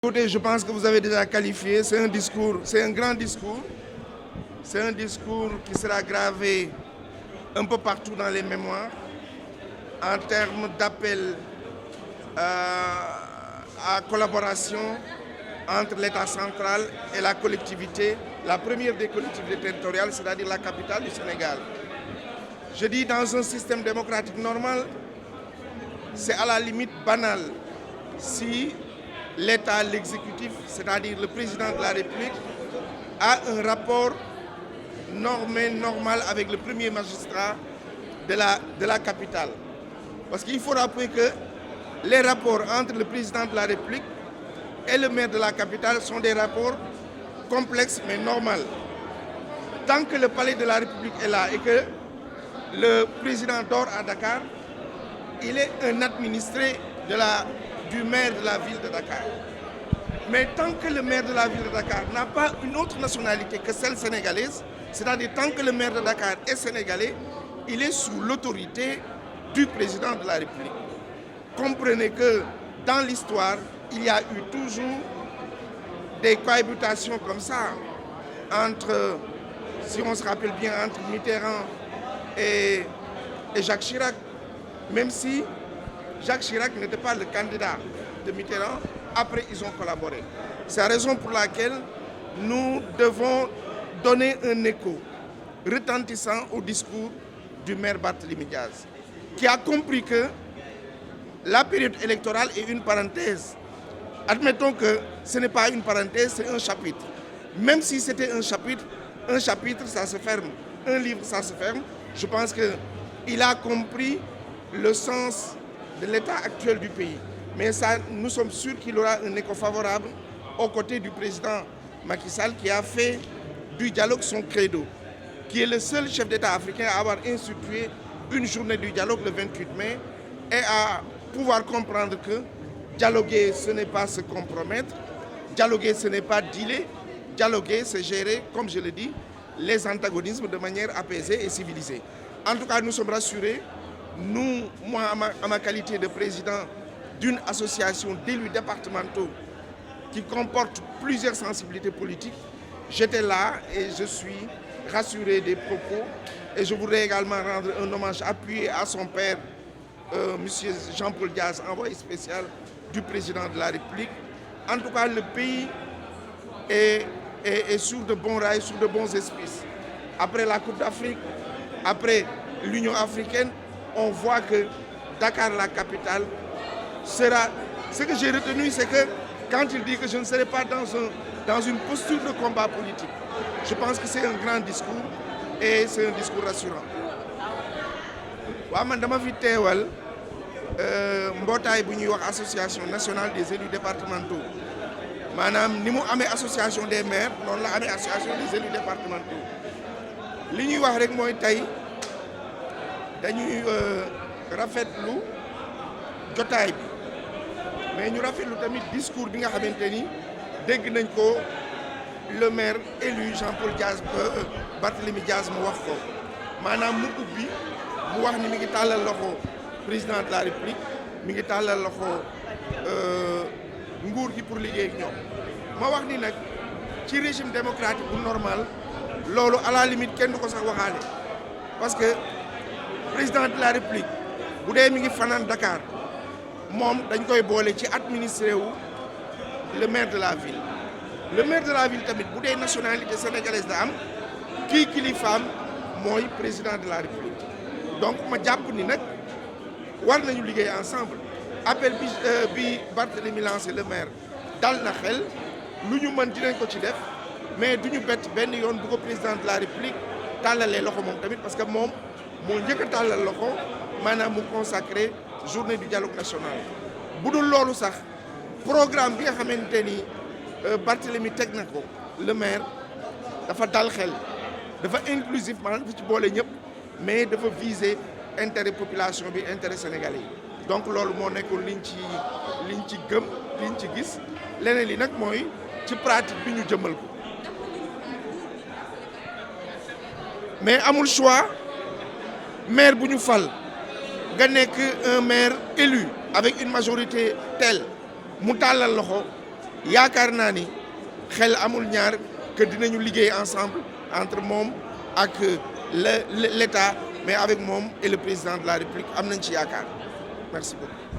Écoutez, je pense que vous avez déjà qualifié, c'est un discours, c'est un grand discours, c'est un discours qui sera gravé un peu partout dans les mémoires en termes d'appel à collaboration entre l'État central et la collectivité, la première des collectivités territoriales, c'est-à-dire la capitale du Sénégal. Je dis dans un système démocratique normal, c'est à la limite banal si l'État, l'exécutif, c'est-à-dire le président de la République, a un rapport normal avec le premier magistrat de la capitale. Parce qu'il faut rappeler que les rapports entre le président de la République et le maire de la capitale sont des rapports complexes mais normaux. Tant que le palais de la République est là et que le président dort à Dakar, il est un administré du maire de la ville de Dakar. Mais tant que le maire de la ville de Dakar n'a pas une autre nationalité que celle sénégalaise, c'est-à-dire tant que le maire de Dakar est sénégalais, il est sous l'autorité du président de la République. Comprenez que dans l'histoire, il y a eu toujours des cohabitations comme ça entre, si on se rappelle bien, entre Mitterrand et Jacques Chirac, même si Jacques Chirac n'était pas le candidat de Mitterrand, après ils ont collaboré. C'est la raison pour laquelle nous devons donner un écho retentissant au discours du maire Barthélémy Diaz, qui a compris que la période électorale est une parenthèse. Admettons que ce n'est pas une parenthèse, c'est un chapitre. Même si c'était un chapitre, ça se ferme. Un livre, ça se ferme. Je pense qu'il a compris le sens de l'état actuel du pays. Mais ça, nous sommes sûrs qu'il aura un écho favorable aux côtés du président Macky Sall qui a fait du dialogue son credo, qui est le seul chef d'État africain à avoir institué une journée du dialogue le 28 mai et à pouvoir comprendre que dialoguer, ce n'est pas se compromettre, dialoguer, ce n'est pas dealer, dialoguer, c'est gérer, comme je le dis, les antagonismes de manière apaisée et civilisée. En tout cas, nous sommes rassurés. Nous, moi, à ma qualité de président d'une association d'élus départementaux qui comporte plusieurs sensibilités politiques, j'étais là et je suis rassuré des propos. Et je voudrais également rendre un hommage appuyé à son père, M. Jean-Paul Diaz, envoyé spécial du président de la République. En tout cas, le pays est sur de bons rails, sur de bons esprits. Après la Coupe d'Afrique, après l'Union africaine, on voit que Dakar, la capitale, sera... Ce que j'ai retenu, c'est que quand il dit que je ne serai pas dans une posture de combat politique, je pense que c'est un grand discours et c'est un discours rassurant. Je suis teewal mbootaay bu ñuy wax association nationale des élus départementaux maanaam ni mu amee association des maires noonu la amee association des élus départementaux li ñuy wax rek mooy tey dañuy rafetlu jotaay bi mais ñu rafetlu tamit discours bi nga xamante ni dégg nañ ko le maire élu Jean-Paul Diaz Barthélémy Diaz mu wax ko maanaam mu ubbi mu wax ni mi ngi tàllal loxo président de la République mi ngi tàllal loxo nguur gi pour liggéey ak ñoom ma wax ni nag ci régime démocratique bu normal loolu à la limite kenn du ko sax waxaale parce que président de la République bu dee mi ngi fanaan Dakar moom dañ koy boole ci administré wu le maire de la ville le maire de la ville tamit bu dee nationalité sénégalaise da am kii kilifaam mooy président de la République donc ma jàpp ni nag war nañu liggéey ensemble appel bi Barthélémy lancé le maire dal na xel lu ñu mën dinañ ko ci def mais du ñu bett benn yoon bu ko président de la République tàllalee loxo moom tamit parce que moom moo njëkk a tàllal loxo maanaam mu consacré journée du dialogue national bu dul loolu sax programme bi nga xamante ni Barthélémy teg na ko le maire dafa dal xel dafa inclusif maanaam dafa ci boole ñëpp mais dafa viser intérêt population bi intérêt sénégalais yi donc loolu moo nekkoon liñ ci gëm liñ ci gis leneen li nag mooy ci pratique bi ñu jëmal ko mais amul choix maire bu ñu fal nga nekk un maire élu avec une majorité telle mu tàllal loxo yaakaar naa ni xel amul ñaar que dinañu liggéey ensemble entre moom ak l'État mais avec moom et le président de la République am nañ ci yaakaar merci beaucoup.